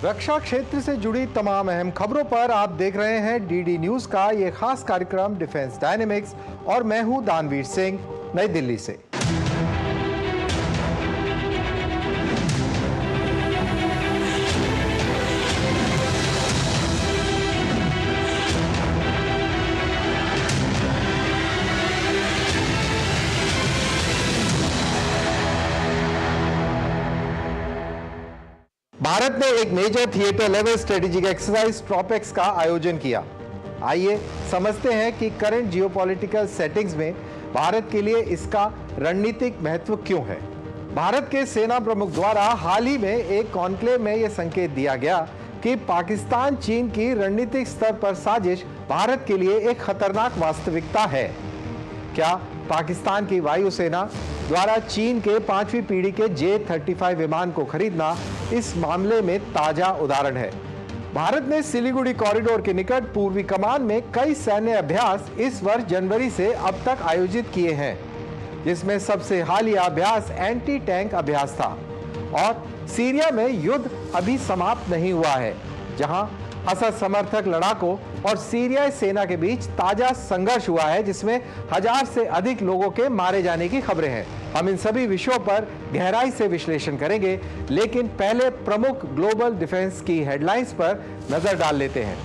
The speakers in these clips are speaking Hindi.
रक्षा क्षेत्र से जुड़ी तमाम अहम खबरों पर आप देख रहे हैं डीडी न्यूज का ये खास कार्यक्रम डिफेंस डायनेमिक्स और मैं हूं दानवीर सिंह, नई दिल्ली से। भारत ने एक major theatre level strategic exercise TROPEX का आयोजन किया। आइए समझते हैं कि करंट जियोपॉलिटिकल सेटिंग्स में भारत के लिए इसका रणनीतिक महत्व क्यों है। भारत के सेना प्रमुख द्वारा हाल ही में एक कॉन्क्लेव में यह संकेत दिया गया कि पाकिस्तान चीन की रणनीतिक स्तर पर साजिश भारत के लिए एक खतरनाक वास्तविकता है। क्या पाकिस्तान की वायुसेना द्वारा चीन के 5वीं पीढ़ी के J-35 विमान को खरीदना इस मामले में ताजा उदाहरण है। भारत ने सिलीगुड़ी कॉरिडोर के निकट पूर्वी कमान में कई सैन्य अभ्यास इस वर्ष जनवरी से अब तक आयोजित किए हैं, जिसमें सबसे हालिया अभ्यास एंटी टैंक अभ्यास था। और सीरिया में युद्ध अभी समाप्त नहीं हुआ है, जहां असद समर्थक लड़ाकों और सीरियाई सेना के बीच ताजा संघर्ष हुआ है, जिसमें 1000 से अधिक लोगों के मारे जाने की खबरें हैं। हम इन सभी विषयों पर गहराई से विश्लेषण करेंगे, लेकिन पहले प्रमुख ग्लोबल डिफेंस की हेडलाइंस पर नजर डाल लेते हैं।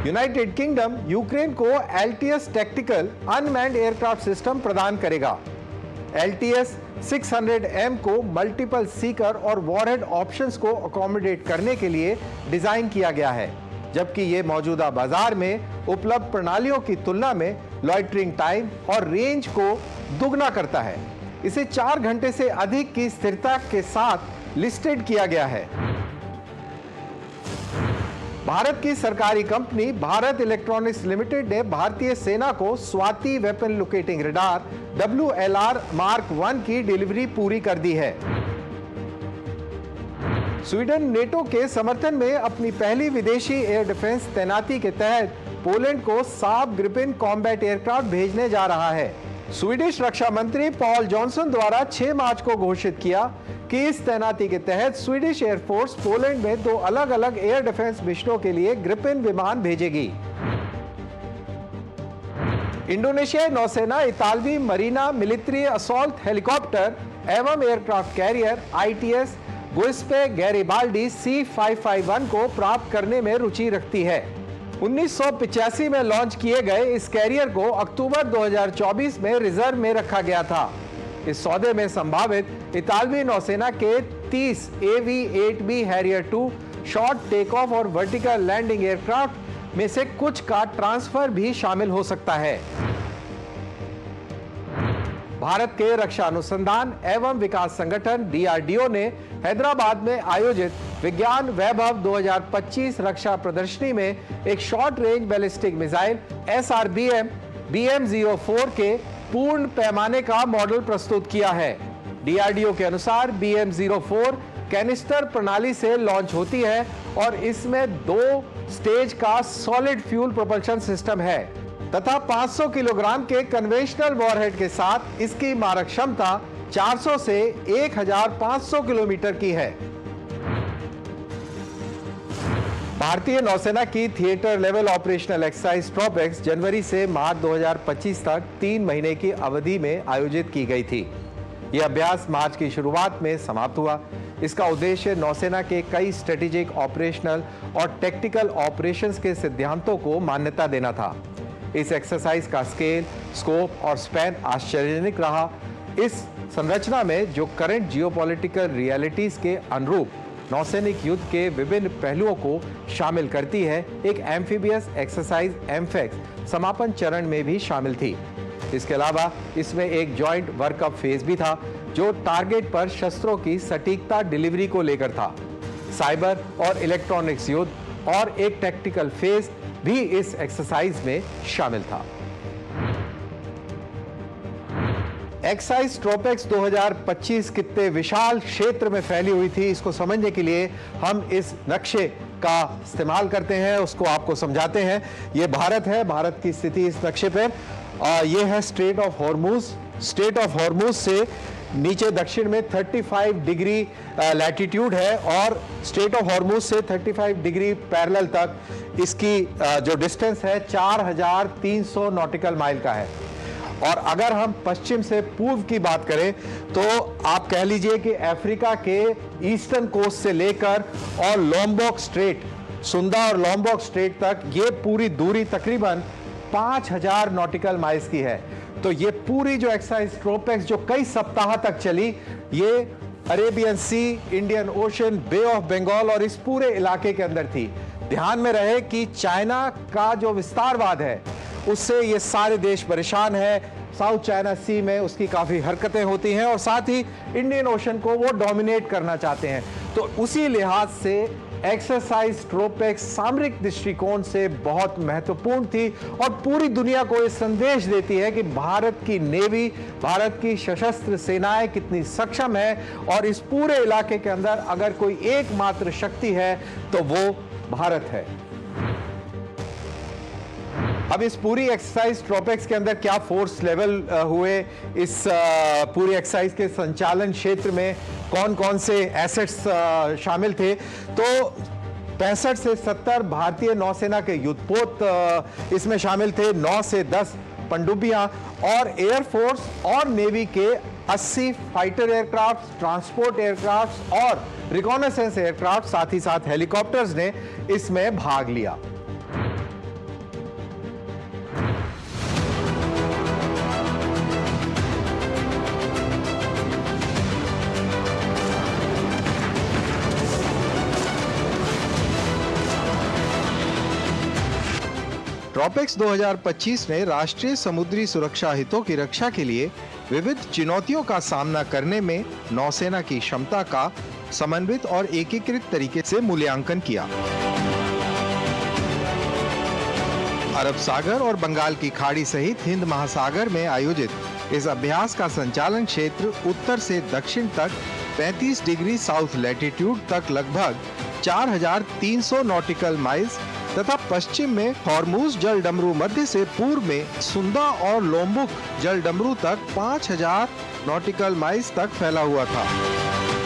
यूनाइटेड किंगडम यूक्रेन को LTS tactical unmanned aircraft system प्रदान करेगा। LTS 600M को मल्टीपल सीकर और वॉरहेड ऑप्शंस को अकोमोडेट करने के लिए डिजाइन किया गया है, जबकि ये मौजूदा बाजार में उपलब्ध प्रणालियों की तुलना में लॉइटरिंग टाइम और रेंज को दुगना करता है। इसे 4 घंटे से अधिक की स्थिरता के साथ लिस्टेड किया गया है। भारत की सरकारी कंपनी भारत इलेक्ट्रॉनिक्स लिमिटेड ने भारतीय सेना को Swati weapon locating radar WLR mark 1 की डिलीवरी पूरी कर दी है। स्वीडन नेटो के समर्थन में अपनी पहली विदेशी एयर डिफेंस तैनाती के तहत पोलैंड को साब ग्रिपेन कॉम्बैट एयरक्राफ्ट भेजने जा रहा है। स्वीडिश रक्षा मंत्री पॉल जॉनसन द्वारा 6 मार्च को घोषित किया कि इस तैनाती के तहत स्वीडिश एयरफोर्स पोलैंड में 2 अलग-अलग एयर डिफेंस मिशनों के लिए ग्रिपेन विमान भेजेगी। इंडोनेशियाई नौसेना इतालवी मरीना मिलिट्री असॉल्ट हेलीकॉप्टर एवं aircraft carrier ITS Giuseppe Garibaldi C551 को प्राप्त करने में रुचि रखती है। 1985 में लॉन्च किए गए इस कैरियर को अक्टूबर 2024 में रिजर्व में रखा गया था। इस सौदे में संभावित इतालवी नौसेना के 30 AV-8B Harrier 2 short take off और वर्टिकल लैंडिंग एयरक्राफ्ट में से कुछ का ट्रांसफर भी शामिल हो सकता है। भारत के रक्षा अनुसंधान एवं विकास संगठन DRDO ने हैदराबाद में आयोजित विज्ञान वैभव 2025 रक्षा प्रदर्शनी में एक short range ballistic missile SRBM BM-04 के पूर्ण पैमाने का मॉडल प्रस्तुत किया है। DRDO के अनुसार BM-04 कैनिस्टर प्रणाली से लॉन्च होती है और इसमें 2 स्टेज का सॉलिड फ्यूल प्रोपल्शन सिस्टम है तथा 500 किलोग्राम के कन्वेंशनल वॉरहेड के साथ इसकी मारक क्षमता 400 से 1500 किलोमीटर की है। भारतीय नौसेना की theatre level operational exercise TROPEX जनवरी से मार्च 2025 तक 3 महीने की अवधि में आयोजित की गई थी। यह अभ्यास मार्च की शुरुआत में समाप्त हुआ। इसका उद्देश्य नौसेना के कई स्ट्रेटेजिक, ऑपरेशनल और टेक्टिकल ऑपरेशंस के सिद्धांतों को मान्यता देना था। इस एक्सरसाइज का स्केल, स्कोप और स्पैन आश्चर्यजनक रहा। इस संरचना में जो करंट जियोपॉलिटिकल रियलिटीज के अनुरूप नौसैनिक युद्ध के विभिन्न पहलुओं को शामिल करती है, एक एम्फीबियस एक्सरसाइज एम्फेक्स समापन चरण में भी शामिल थी। इसके अलावा इसमें एक जॉइंट वर्कअप फेज भी था, जो टारगेट पर शस्त्रों की सटीकता डिलीवरी को लेकर था। साइबर और इलेक्ट्रॉनिक्स युद्ध और एक टैक्टिकल फेज भी इस एक्सरसाइज में शामिल था। एक्सरसाइज ट्रॉपेक्स 2025 कितने विशाल क्षेत्र में फैली हुई थी, इसको समझने के लिए हम इस नक्शे का इस्तेमाल करते हैं, उसको आपको समझाते हैं। ये भारत है, भारत की स्थिति इस नक्शे पर। ये है straight of Hormuz. Straight of Hormuz से नीचे दक्षिण में 35 डिग्री लैटिट्यूड है और स्ट्रेट ऑफ हॉर्मुज से 35 डिग्री पैरेलल तक इसकी जो डिस्टेंस है 4300 नॉटिकल माइल का है। और अगर हम पश्चिम से पूर्व की बात करें तो आप कह लीजिए कि अफ्रीका के ईस्टर्न कोस्ट से लेकर और लोम्बोक स्ट्रेट, सुंदा और लोम्बोक स्ट्रेट तक ये पूरी दूरी तकरीबन 5000 नॉटिकल माइल्स की है। तो ये पूरी जो एक्सरसाइज ट्रोपेक्स जो कई सप्ताह तक चली, ये Arabian Sea, Indian Ocean, Bay of Bengal और इस पूरे इलाके के अंदर थी। ध्यान में रहे कि चाइना का जो विस्तारवाद है उससे ये सारे देश परेशान है। साउथ चाइना सी में उसकी काफी हरकतें होती हैं और साथ ही इंडियन ओशन को वो डोमिनेट करना चाहते हैं। तो उसी लिहाज से एक्सरसाइज ट्रोपेक्स सामरिक दृष्टिकोण से बहुत महत्वपूर्ण थी और पूरी दुनिया को ये संदेश देती है कि भारत की नेवी, भारत की सशस्त्र सेनाएं कितनी सक्षम है और इस पूरे इलाके के अंदर अगर कोई एकमात्र शक्ति है तो वो भारत है। अब इस पूरी एक्सरसाइज ट्रोपेक्स के अंदर क्या फोर्स लेवल हुए, इस पूरी एक्सरसाइज के संचालन क्षेत्र में कौन कौन से एसेट्स शामिल थे, तो 65 से 70 भारतीय नौसेना के युद्धपोत इसमें शामिल थे, 9 से 10 पनडुब्बियां और एयरफोर्स और नेवी के 80 फाइटर एयरक्राफ्ट, ट्रांसपोर्ट एयरक्राफ्ट और रिकॉनेसेंस एयरक्राफ्ट, साथ ही साथ हेलीकॉप्टर्स ने इसमें भाग लिया। ट्रोपेक्स 2025 ने राष्ट्रीय समुद्री सुरक्षा हितों की रक्षा के लिए विविध चुनौतियों का सामना करने में नौसेना की क्षमता का समन्वित और एकीकृत तरीके से मूल्यांकन किया। अरब सागर और बंगाल की खाड़ी सहित हिंद महासागर में आयोजित इस अभ्यास का संचालन क्षेत्र उत्तर से दक्षिण तक 35 डिग्री साउथ लैटिट्यूड तक लगभग 4300 नॉटिकल माइल्स तथा पश्चिम में हॉर्मुज जल डमरू मध्य से पूर्व में सुंदा और लोम्बुक जल डमरू तक 5000 नॉटिकल माइल्स तक फैला हुआ था।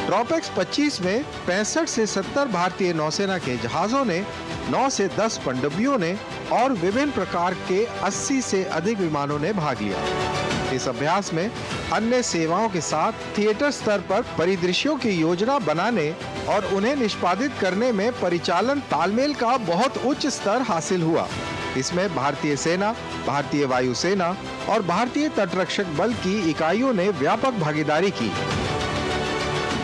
ट्रोपेक्स 25 में 65 से 70 भारतीय नौसेना के जहाजों ने, 9 से 10 पनडुब्बियों ने और विभिन्न प्रकार के 80 से अधिक विमानों ने भाग लिया। इस अभ्यास में अन्य सेवाओं के साथ थिएटर स्तर पर परिदृश्यों की योजना बनाने और उन्हें निष्पादित करने में परिचालन तालमेल का बहुत उच्च स्तर हासिल हुआ। इसमें भारतीय सेना, भारतीय वायुसेना और भारतीय तटरक्षक बल की इकाइयों ने व्यापक भागीदारी की,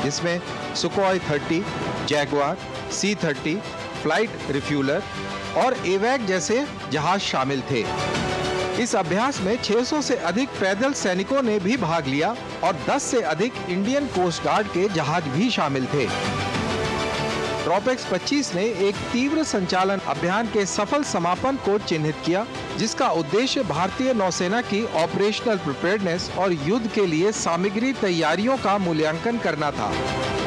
जिसमें Sukhoi 30, Jaguar, C-30, flight refueller और एवैक जैसे जहाज शामिल थे। इस अभ्यास में 600 से अधिक पैदल सैनिकों ने भी भाग लिया और 10 से अधिक इंडियन कोस्ट गार्ड के जहाज भी शामिल थे। ट्रोपेक्स 25 ने एक तीव्र संचालन अभियान के सफल समापन को चिन्हित किया, जिसका उद्देश्य भारतीय नौसेना की ऑपरेशनल प्रिपेयर्डनेस और युद्ध के लिए सामग्री तैयारियों का मूल्यांकन करना था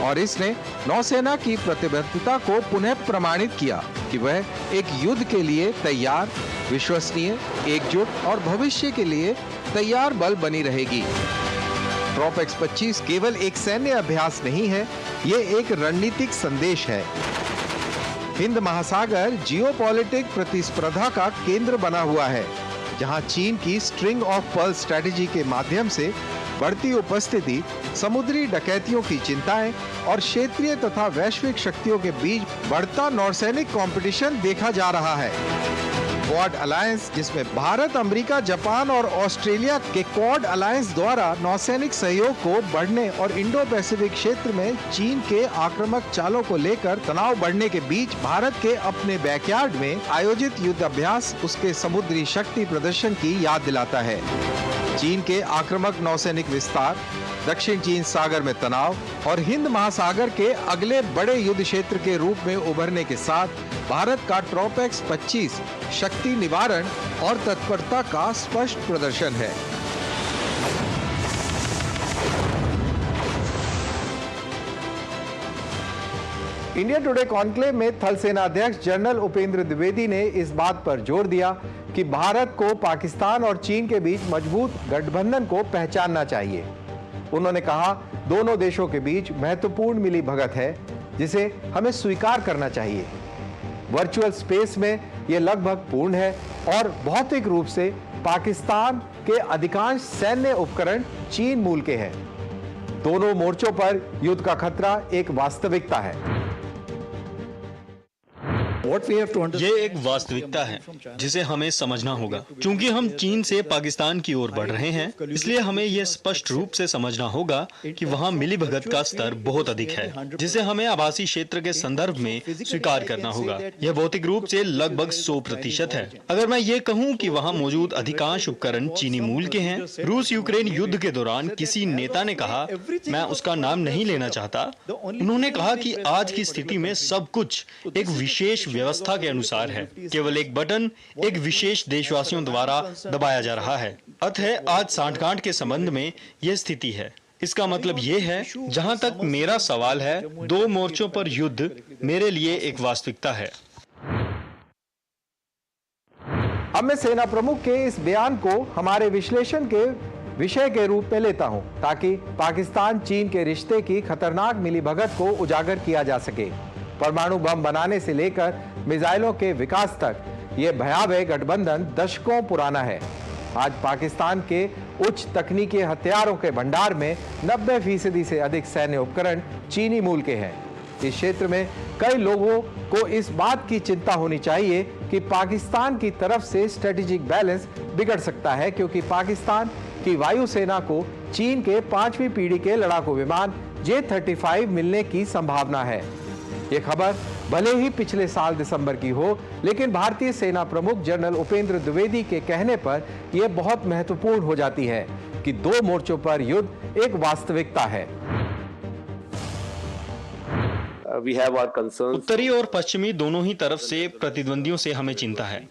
और इसने नौसेना की प्रतिबद्धता को पुनः प्रमाणित किया कि वह एक युद्ध के लिए तैयार, विश्वसनीय, एकजुट और भविष्य के लिए तैयार बल बनी रहेगी। ट्रोपेक्स 25 केवल एक सैन्य अभ्यास नहीं है, ये एक रणनीतिक संदेश है। हिंद महासागर जियोपॉलिटिक प्रतिस्पर्धा का केंद्र बना हुआ है, जहां चीन की स्ट्रिंग ऑफ पर्ल स्ट्रेटेजी के माध्यम से बढ़ती उपस्थिति, समुद्री डकैतियों की चिंताएं और क्षेत्रीय तथा वैश्विक शक्तियों के बीच बढ़ता नौसैनिक कंपटीशन देखा जा रहा है। क्वाड अलायंस, जिसमें भारत, अमेरिका, जापान और ऑस्ट्रेलिया के क्वाड अलायंस द्वारा नौसैनिक सहयोग को बढ़ने और इंडो पैसिफिक क्षेत्र में चीन के आक्रामक चालों को लेकर तनाव बढ़ने के बीच भारत के अपने बैकयार्ड में आयोजित युद्ध अभ्यास उसके समुद्री शक्ति प्रदर्शन की याद दिलाता है। चीन के आक्रामक नौसैनिक विस्तार, दक्षिण चीन सागर में तनाव और हिंद महासागर के अगले बड़े युद्ध क्षेत्र के रूप में उभरने के साथ भारत का ट्रोपेक्स 25 शक्ति निवारण और तत्परता का स्पष्ट प्रदर्शन है। इंडिया टुडे कॉन्क्लेव में थल सेना अध्यक्ष जनरल उपेंद्र द्विवेदी ने इस बात पर जोर दिया कि भारत को पाकिस्तान और चीन के बीच मजबूत गठबंधन को पहचानना चाहिए। उन्होंने कहा, दोनों देशों के बीच महत्वपूर्ण मिलीभगत है जिसे हमें स्वीकार करना चाहिए। वर्चुअल स्पेस में यह लगभग पूर्ण है और भौतिक रूप से पाकिस्तान के अधिकांश सैन्य उपकरण चीन मूल के हैं। दोनों मोर्चों पर युद्ध का खतरा एक वास्तविकता है। ये एक वास्तविकता है जिसे हमें समझना होगा। क्योंकि हम चीन से पाकिस्तान की ओर बढ़ रहे हैं, इसलिए हमें यह स्पष्ट रूप से समझना होगा कि वहाँ मिलीभगत का स्तर बहुत अधिक है, जिसे हमें आभासी क्षेत्र के संदर्भ में स्वीकार करना होगा। यह भौतिक रूप से लगभग 100% है। अगर मैं ये कहूँ कि वहाँ मौजूद अधिकांश उपकरण चीनी मूल के हैं, रूस यूक्रेन युद्ध के दौरान किसी नेता ने कहा, मैं उसका नाम नहीं लेना चाहता, उन्होंने कहा कि आज की स्थिति में सब कुछ एक विशेष व्यवस्था के अनुसार है। केवल एक बटन एक विशेष देशवासियों द्वारा दबाया जा रहा है। अतः आज सांठगांठ के संबंध में यह स्थिति है। इसका मतलब यह है, जहां तक मेरा सवाल है, दो मोर्चों पर युद्ध मेरे लिए एक वास्तविकता है। अब मैं सेना प्रमुख के इस बयान को हमारे विश्लेषण के विषय के रूप में लेता हूं, ताकि पाकिस्तान चीन के रिश्ते की खतरनाक मिलीभगत को उजागर किया जा सके। परमाणु बम बनाने से लेकर मिसाइलों के विकास तक यह भयावह गठबंधन दशकों पुराना है। आज पाकिस्तान के उच्च तकनीकी हथियारों के भंडार में 90% से अधिक सैन्य उपकरण चीनी मूल के हैं। इस क्षेत्र में कई लोगों को इस बात की चिंता होनी चाहिए कि पाकिस्तान की तरफ से स्ट्रेटेजिक बैलेंस बिगड़ सकता है, क्योंकि पाकिस्तान की वायुसेना को चीन के 5वीं पीढ़ी के लड़ाकू विमान J-35 मिलने की संभावना है। ये खबर भले ही पिछले साल दिसंबर की हो, लेकिन भारतीय सेना प्रमुख जनरल उपेंद्र द्विवेदी के कहने पर यह बहुत महत्वपूर्ण हो जाती है कि दो मोर्चों पर युद्ध एक वास्तविकता है। उत्तरी और पश्चिमी दोनों ही तरफ से प्रतिद्वंदियों से हमें चिंता है।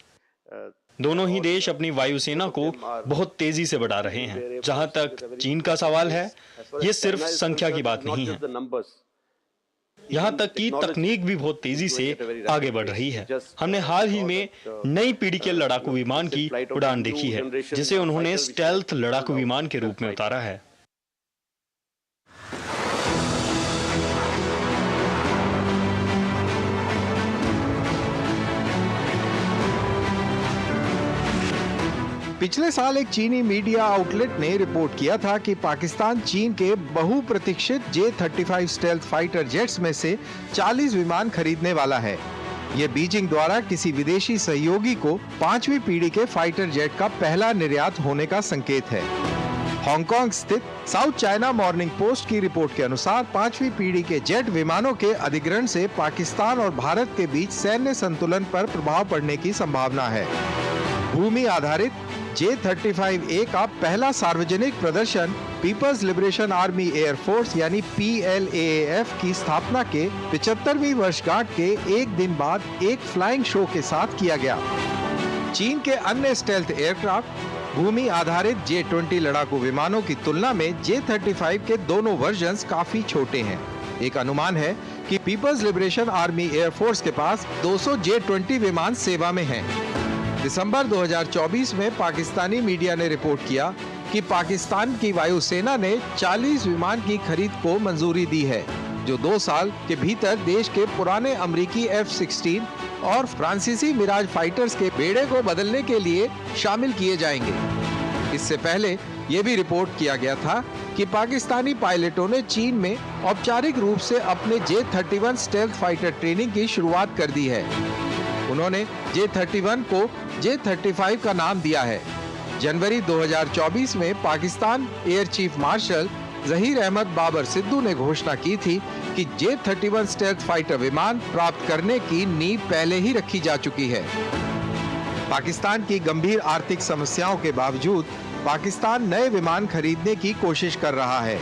दोनों ही देश अपनी वायुसेना को बहुत तेजी से बढ़ा रहे हैं। जहां तक चीन का सवाल है, ये सिर्फ संख्या की बात नहीं है, यहाँ तक कि तकनीक भी बहुत तेजी से आगे बढ़ रही है। हमने हाल ही में नई पीढ़ी के लड़ाकू विमान की उड़ान देखी है, जिसे उन्होंने स्टेल्थ लड़ाकू विमान के रूप में उतारा है। पिछले साल एक चीनी मीडिया आउटलेट ने रिपोर्ट किया था कि पाकिस्तान चीन के बहुप्रतीक्षित J-35 स्टेल्थ फाइटर जेट्स में से 40 विमान खरीदने वाला है। यह बीजिंग द्वारा किसी विदेशी सहयोगी को 5वीं पीढ़ी के फाइटर जेट का पहला निर्यात होने का संकेत है। हांगकांग स्थित साउथ चाइना मॉर्निंग पोस्ट की रिपोर्ट के अनुसार 5वीं पीढ़ी के जेट विमानों के अधिग्रहण से पाकिस्तान और भारत के बीच सैन्य संतुलन पर प्रभाव पड़ने की संभावना है। भूमि आधारित J-35A का पहला सार्वजनिक प्रदर्शन People's Liberation Army Air Force यानी PLAAF की स्थापना के 75वीं वर्षगांठ के एक दिन बाद एक फ्लाइंग शो के साथ किया गया। चीन के अन्य स्टेल्थ एयरक्राफ्ट भूमि आधारित J-20 लड़ाकू विमानों की तुलना में J-35 के दोनों वर्जन्स काफी छोटे हैं। एक अनुमान है कि People's Liberation Army Air Force के पास 200 J-20 विमान सेवा में हैं। दिसंबर 2024 में पाकिस्तानी मीडिया ने रिपोर्ट किया कि पाकिस्तान की वायुसेना ने 40 विमान की खरीद को मंजूरी दी है, जो 2 साल के भीतर देश के पुराने अमेरिकी F-16 और फ्रांसीसी मिराज फाइटर्स के बेड़े को बदलने के लिए शामिल किए जाएंगे। इससे पहले यह भी रिपोर्ट किया गया था कि पाकिस्तानी पायलटों ने चीन में औपचारिक रूप से अपने J-31 स्टेल्थ फाइटर ट्रेनिंग की शुरुआत कर दी है। उन्होंने J-31 को J-35 का नाम दिया है। जनवरी 2024 में Pakistan air chief marshal Zaheer Ahmed Babar Sidhu ने घोषणा की थी कि J-31 स्टेल्थ फाइटर विमान प्राप्त करने की नींव पहले ही रखी जा चुकी है। पाकिस्तान की गंभीर आर्थिक समस्याओं के बावजूद पाकिस्तान नए विमान खरीदने की कोशिश कर रहा है।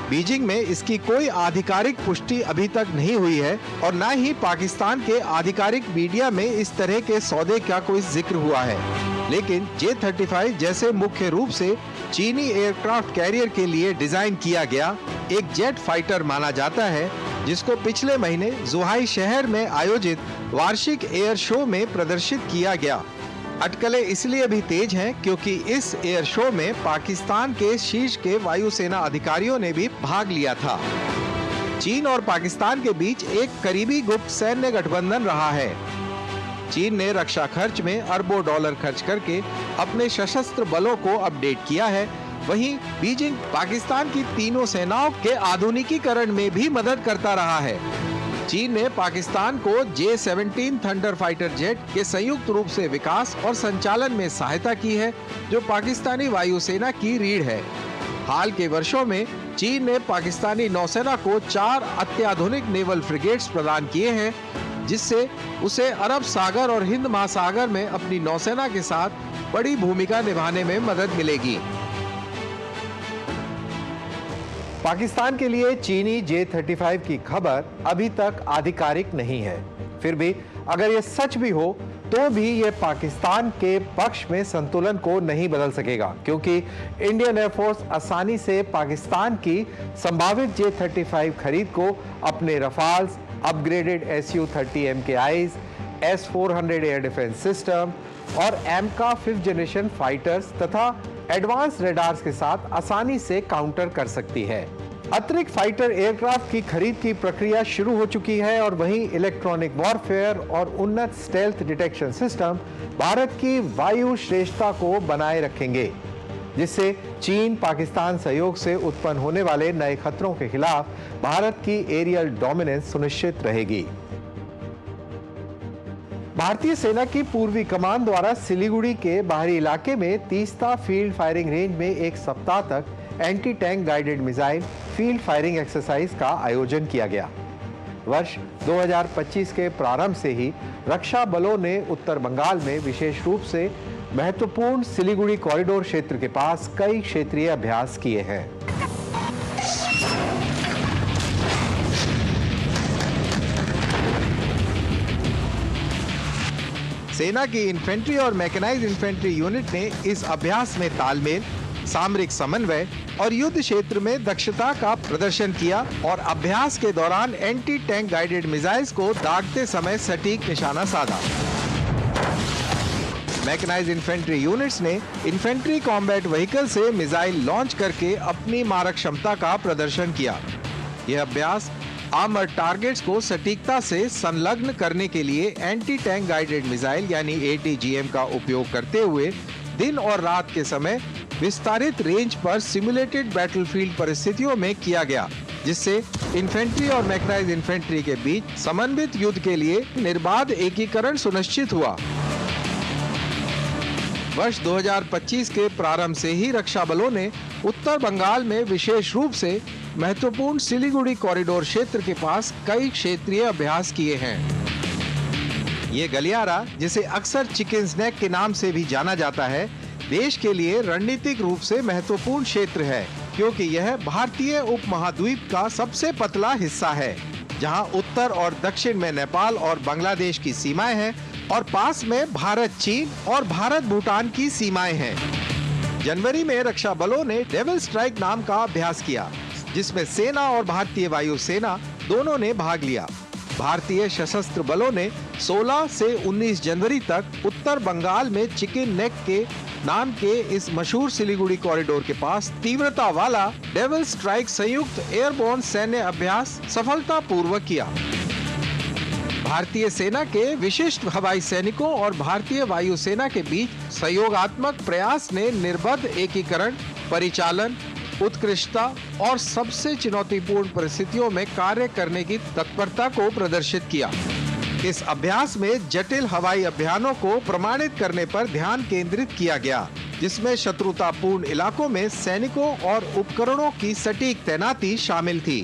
बीजिंग में इसकी कोई आधिकारिक पुष्टि अभी तक नहीं हुई है और न ही पाकिस्तान के आधिकारिक मीडिया में इस तरह के सौदे का कोई जिक्र हुआ है। लेकिन J-35 जैसे मुख्य रूप से चीनी एयरक्राफ्ट कैरियर के लिए डिजाइन किया गया एक जेट फाइटर माना जाता है, जिसको पिछले महीने जुहाई शहर में आयोजित वार्षिक एयर शो में प्रदर्शित किया गया। अटकलें इसलिए भी तेज हैं क्योंकि इस एयर शो में पाकिस्तान के शीर्ष के वायुसेना अधिकारियों ने भी भाग लिया था। चीन और पाकिस्तान के बीच एक करीबी गुप्त सैन्य गठबंधन रहा है। चीन ने रक्षा खर्च में अरबों डॉलर खर्च करके अपने सशस्त्र बलों को अपडेट किया है। वहीं बीजिंग पाकिस्तान की तीनों सेनाओं के आधुनिकीकरण में भी मदद करता रहा है। चीन ने पाकिस्तान को J-17 थंडर फाइटर जेट के संयुक्त रूप से विकास और संचालन में सहायता की है, जो पाकिस्तानी वायुसेना की रीढ़ है। हाल के वर्षों में चीन ने पाकिस्तानी नौसेना को 4 अत्याधुनिक नेवल फ्रिगेट्स प्रदान किए हैं, जिससे उसे अरब सागर और हिंद महासागर में अपनी नौसेना के साथ बड़ी भूमिका निभाने में मदद मिलेगी। पाकिस्तान के लिए चीनी J-35 की खबर अभी तक आधिकारिक नहीं है। फिर भी अगर ये सच भी हो तो भी ये पाकिस्तान के पक्ष में संतुलन को नहीं बदल सकेगा, क्योंकि इंडियन एयरफोर्स आसानी से पाकिस्तान की संभावित J-35 खरीद को अपने Rafales, upgraded Su-30 MKIs, S-400 air defence system और AMCA 5th जनरेशन फाइटर्स तथा एडवांस रेडार्स के साथ आसानी से काउंटर कर सकती है। अतिरिक्त फाइटर एयरक्राफ्ट की खरीद की प्रक्रिया शुरू हो चुकी है और वहीं इलेक्ट्रॉनिक वॉरफेयर और उन्नत स्टेल्थ डिटेक्शन सिस्टम भारत की वायु श्रेष्ठता को बनाए रखेंगे, जिससे चीन पाकिस्तान सहयोग से उत्पन्न होने वाले नए खतरों के खिलाफ भारत की एरियल डोमिनेंस सुनिश्चित रहेगी। भारतीय सेना की पूर्वी कमान द्वारा सिलीगुड़ी के बाहरी इलाके में तीस्ता फील्ड फायरिंग रेंज में एक सप्ताह तक anti tank guided missile field firing exercise का आयोजन किया गया। वर्ष 2025 के प्रारंभ से ही रक्षा बलों ने उत्तर बंगाल में विशेष रूप से महत्वपूर्ण सिलीगुड़ी कॉरिडोर क्षेत्र के पास कई क्षेत्रीय अभ्यास किए हैं। सेना की इन्फेंट्री और मैकेनाइज्ड इन्फेंट्री यूनिट ने इस अभ्यास में तालमेल, सामरिक समन्वय और युद्ध क्षेत्र में दक्षता का प्रदर्शन किया और अभ्यास के दौरान एंटी टैंक गाइडेड मिसाइल्स को दागते समय सटीक निशाना साधा। मैकेनाइज्ड इन्फेंट्री यूनिट्स ने इन्फेंट्री कॉम्बैट व्हीकल से मिसाइल लॉन्च करके अपनी मारक क्षमता का प्रदर्शन किया। यह अभ्यास आर्मर्ड टारगेट्स को सटीकता से संलग्न करने के लिए एंटी टैंक गाइडेड मिसाइल यानी ATGM का उपयोग करते हुए दिन और रात के समय विस्तारित रेंज पर सिमुलेटेड बैटलफील्ड परिस्थितियों में किया गया, जिससे इन्फेंट्री और मैकेनाइज्ड इन्फेंट्री के बीच समन्वित युद्ध के लिए निर्बाध एकीकरण सुनिश्चित हुआ। वर्ष 2025 के प्रारंभ से ही रक्षा बलों ने उत्तर बंगाल में विशेष रूप से महत्वपूर्ण सिलीगुड़ी कॉरिडोर क्षेत्र के पास कई क्षेत्रीय अभ्यास किए हैं। ये गलियारा, जिसे अक्सर चिकन्स नेक के नाम से भी जाना जाता है, देश के लिए रणनीतिक रूप से महत्वपूर्ण क्षेत्र है, क्योंकि यह भारतीय उपमहाद्वीप का सबसे पतला हिस्सा है, जहां उत्तर और दक्षिण में नेपाल और बांग्लादेश की सीमाएं हैं और पास में भारत, चीन और भारत भूटान की सीमाएं हैं। जनवरी में रक्षा बलों ने डेविल स्ट्राइक नाम का अभ्यास किया, जिसमें सेना और भारतीय वायुसेना दोनों ने भाग लिया। भारतीय सशस्त्र बलों ने 16 से 19 जनवरी तक उत्तर बंगाल में चिकन नेक के नाम के इस मशहूर सिलीगुड़ी कॉरिडोर के पास तीव्रता वाला डेविल स्ट्राइक संयुक्त एयरबोर्न सैन्य अभ्यास सफलतापूर्वक किया। भारतीय सेना के विशिष्ट हवाई सैनिकों और भारतीय वायुसेना के बीच सहयोगात्मक प्रयास ने निर्बाध एकीकरण, परिचालन, उत्कृष्टता और सबसे चुनौतीपूर्ण परिस्थितियों में कार्य करने की तत्परता को प्रदर्शित किया। इस अभ्यास में जटिल हवाई अभियानों को प्रमाणित करने पर ध्यान केंद्रित किया गया, जिसमें शत्रुतापूर्ण इलाकों में सैनिकों और उपकरणों की सटीक तैनाती शामिल थी।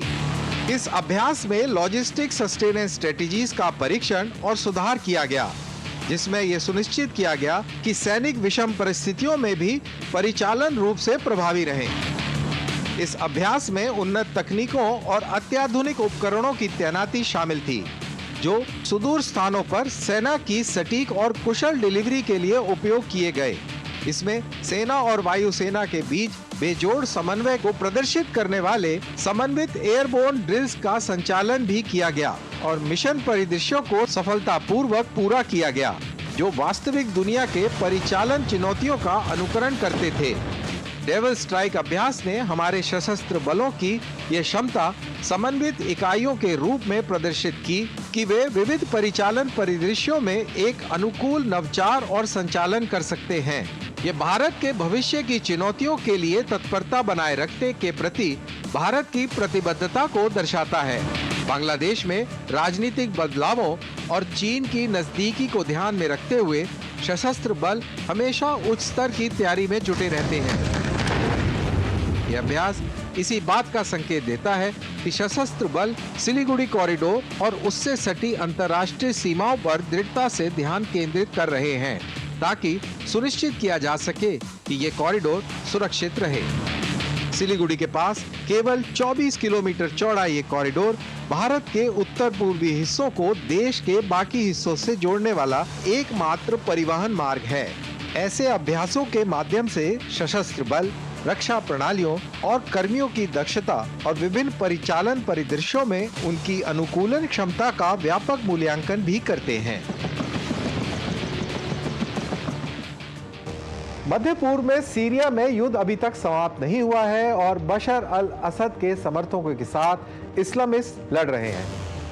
इस अभ्यास में लॉजिस्टिक सस्टेनेंस स्ट्रेटेजीज का परीक्षण और सुधार किया गया, जिसमें यह सुनिश्चित किया गया कि सैनिक विषम परिस्थितियों में भी परिचालन रूप से प्रभावी रहें। इस अभ्यास में उन्नत तकनीकों और अत्याधुनिक उपकरणों की तैनाती शामिल थी, जो सुदूर स्थानों पर सेना की सटीक और कुशल डिलीवरी के लिए उपयोग किए गए। इसमें सेना और वायुसेना के बीच बेजोड़ समन्वय को प्रदर्शित करने वाले समन्वित एयरबोर्न ड्रिल्स का संचालन भी किया गया और मिशन परिदृश्यों को सफलतापूर्वक पूरा किया गया। जो वास्तविक दुनिया के परिचालन चुनौतियों का अनुकरण करते थे। डेविल स्ट्राइक अभ्यास ने हमारे सशस्त्र बलों की ये क्षमता समन्वित इकाइयों के रूप में प्रदर्शित की कि वे विविध परिचालन परिदृश्यों में एक अनुकूल नवचार और संचालन कर सकते हैं। ये भारत के भविष्य की चुनौतियों के लिए तत्परता बनाए रखने के प्रति भारत की प्रतिबद्धता को दर्शाता है। बांग्लादेश में राजनीतिक बदलावों और चीन की नजदीकी को ध्यान में रखते हुए सशस्त्र बल हमेशा उच्च स्तर की तैयारी में जुटे रहते हैं। यह अभ्यास इसी बात का संकेत देता है कि सशस्त्र बल सिलीगुड़ी कॉरिडोर और उससे सटी अंतर्राष्ट्रीय सीमाओं पर दृढ़ता से ध्यान केंद्रित कर रहे हैं, ताकि सुनिश्चित किया जा सके कि ये कॉरिडोर सुरक्षित रहे। सिलीगुड़ी के पास केवल 24 किलोमीटर चौड़ा ये कॉरिडोर भारत के उत्तर पूर्वी हिस्सों को देश के बाकी हिस्सों से जोड़ने वाला एकमात्र परिवहन मार्ग है। ऐसे अभ्यासों के माध्यम से सशस्त्र बल रक्षा प्रणालियों और कर्मियों की दक्षता और विभिन्न परिचालन परिदृश्यों में उनकी अनुकूलन क्षमता का व्यापक मूल्यांकन भी करते हैं। मध्य पूर्व में सीरिया में युद्ध अभी तक समाप्त नहीं हुआ है और बशर अल असद के समर्थकों के साथ इस्लामिस्ट लड़ रहे हैं।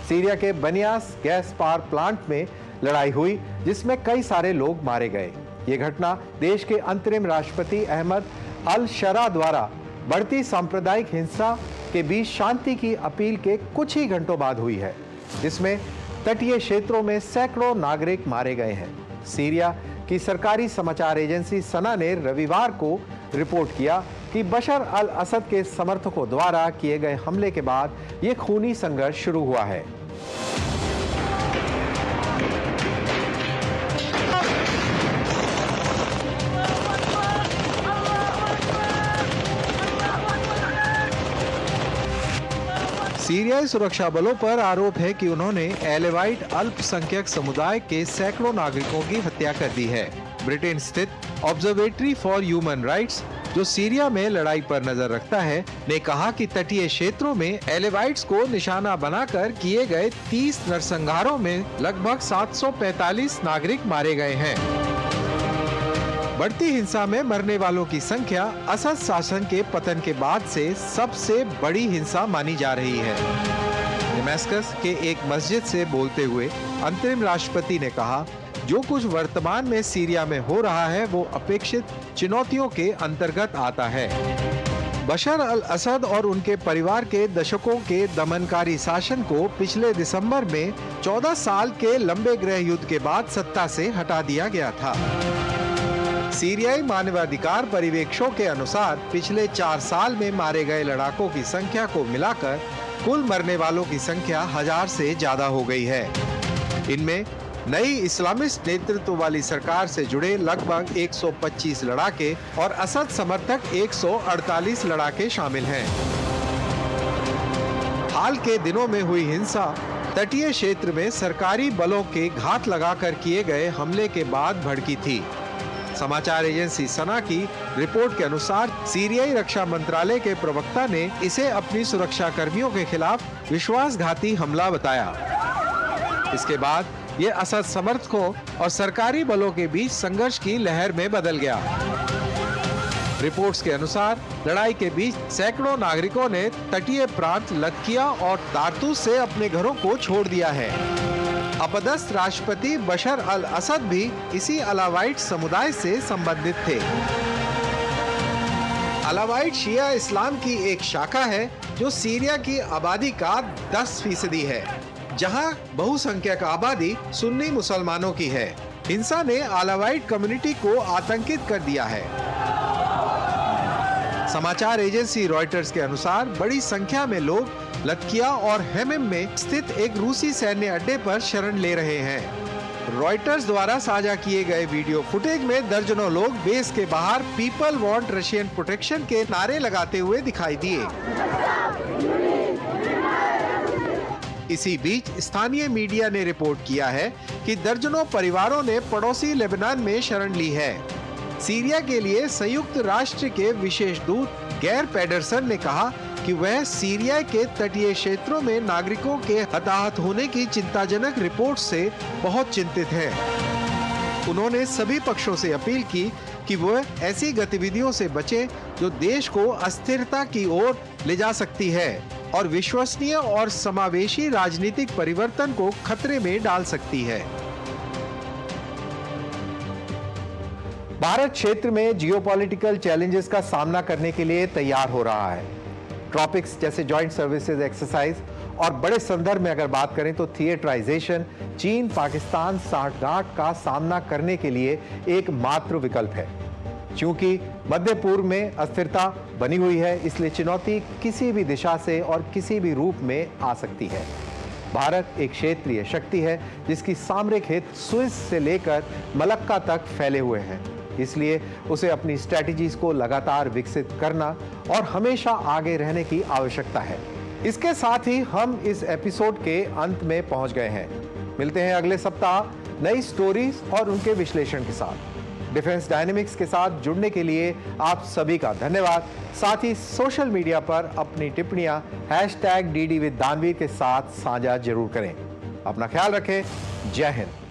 सीरिया के बनियास गैस पावर प्लांट में लड़ाई हुई, जिसमें कई सारे लोग मारे गए। ये घटना देश के अंतरिम राष्ट्रपति अहमद अल शरा द्वारा बढ़ती सांप्रदायिक हिंसा के बीच शांति की अपील के कुछ ही घंटों बाद हुई है, जिसमें तटीय क्षेत्रों में सैकड़ों नागरिक मारे गए हैं। सीरिया की सरकारी समाचार एजेंसी सना ने रविवार को रिपोर्ट किया कि बशर अल असद के समर्थकों द्वारा किए गए हमले के बाद ये खूनी संघर्ष शुरू हुआ है। सीरियाई सुरक्षा बलों पर आरोप है कि उन्होंने एलेवाइट अल्पसंख्यक समुदाय के सैकड़ों नागरिकों की हत्या कर दी है। ब्रिटेन स्थित ऑब्जर्वेटरी फॉर ह्यूमन राइट्स, जो सीरिया में लड़ाई पर नजर रखता है, ने कहा कि तटीय क्षेत्रों में एलेवाइट्स को निशाना बनाकर किए गए 30 नरसंहारों में लगभग 745 नागरिक मारे गए हैं। बढ़ती हिंसा में मरने वालों की संख्या असद शासन के पतन के बाद से सबसे बड़ी हिंसा मानी जा रही है। दमेस्कस के एक मस्जिद से बोलते हुए अंतरिम राष्ट्रपति ने कहा, जो कुछ वर्तमान में सीरिया में हो रहा है वो अपेक्षित चुनौतियों के अंतर्गत आता है। बशर अल असद और उनके परिवार के दशकों के दमनकारी शासन को पिछले दिसंबर में 14 साल के लंबे गृह युद्ध के बाद सत्ता से हटा दिया गया था। सीरियाई मानवाधिकार परिवेक्षकों के अनुसार पिछले 4 साल में मारे गए लड़ाकों की संख्या को मिलाकर कुल मरने वालों की संख्या 1000 से ज्यादा हो गई है। इनमें नई इस्लामिस्ट नेतृत्व वाली सरकार से जुड़े लगभग 125 लड़ाके और असद समर्थक 148 लड़ाके शामिल हैं। हाल के दिनों में हुई हिंसा तटीय क्षेत्र में सरकारी बलों के घात लगाकर किए गए हमले के बाद भड़की थी। समाचार एजेंसी सना की रिपोर्ट के अनुसार सीरियाई रक्षा मंत्रालय के प्रवक्ता ने इसे अपनी सुरक्षा कर्मियों के खिलाफ विश्वासघाती हमला बताया। इसके बाद ये असद समर्थकों और सरकारी बलों के बीच संघर्ष की लहर में बदल गया। रिपोर्ट्स के अनुसार लड़ाई के बीच सैकड़ों नागरिकों ने तटीय प्रांत लतकिया और तारतूस से अपने घरों को छोड़ दिया है। अपदस्थ राष्ट्रपति बशर अल असद भी इसी अलावाइट समुदाय से संबंधित थे। अलावाइट शिया इस्लाम की एक शाखा है जो सीरिया की आबादी का 10% है, जहां बहुसंख्यक आबादी सुन्नी मुसलमानों की है। हिंसा ने अलावाइट कम्युनिटी को आतंकित कर दिया है। समाचार एजेंसी रॉयटर्स के अनुसार बड़ी संख्या में लोग लतकिया और हेमिम में स्थित एक रूसी सैन्य अड्डे पर शरण ले रहे हैं। रॉयटर्स द्वारा साझा किए गए वीडियो फुटेज में दर्जनों लोग बेस के बाहर पीपल वांट रशियन प्रोटेक्शन के नारे लगाते हुए दिखाई दिए। इसी बीच स्थानीय मीडिया ने रिपोर्ट किया है कि दर्जनों परिवारों ने पड़ोसी लेबनान में शरण ली है। सीरिया के लिए संयुक्त राष्ट्र के विशेष दूत गैर पेडरसन ने कहा कि वह सीरिया के तटीय क्षेत्रों में नागरिकों के हताहत होने की चिंताजनक रिपोर्ट से बहुत चिंतित है। उन्होंने सभी पक्षों से अपील की कि वह ऐसी गतिविधियों से बचे जो देश को अस्थिरता की ओर ले जा सकती है और विश्वसनीय और समावेशी राजनीतिक परिवर्तन को खतरे में डाल सकती है। भारत क्षेत्र में जियोपॉलिटिकल चैलेंजेस का सामना करने के लिए तैयार हो रहा है। ट्रॉपिक्स जैसे जॉइंट सर्विसेज एक्सरसाइज और बड़े संदर्भ में अगर बात करें तो थिएटराइजेशन चीन पाकिस्तान सांठगांठ का सामना करने के लिए एक मात्र विकल्प है। क्योंकि मध्य पूर्व में अस्थिरता बनी हुई है, इसलिए चुनौती किसी भी दिशा से और किसी भी रूप में आ सकती है। भारत एक क्षेत्रीय शक्ति है जिसकी सामरिक हित स्विस से लेकर मलक्का तक फैले हुए हैं। इसलिए उसे अपनी स्ट्रैटेजीज को लगातार विकसित करना और हमेशा आगे रहने की आवश्यकता है। इसके साथ ही हम इस एपिसोड के अंत में पहुंच गए हैं। मिलते हैं अगले सप्ताह नई स्टोरीज और उनके विश्लेषण के साथ। डिफेंस डायनेमिक्स के साथ जुड़ने के लिए आप सभी का धन्यवाद। साथ ही सोशल मीडिया पर अपनी टिप्पणियां #DD with दानवीर के साथ साझा जरूर करें। अपना ख्याल रखें। जय हिंद।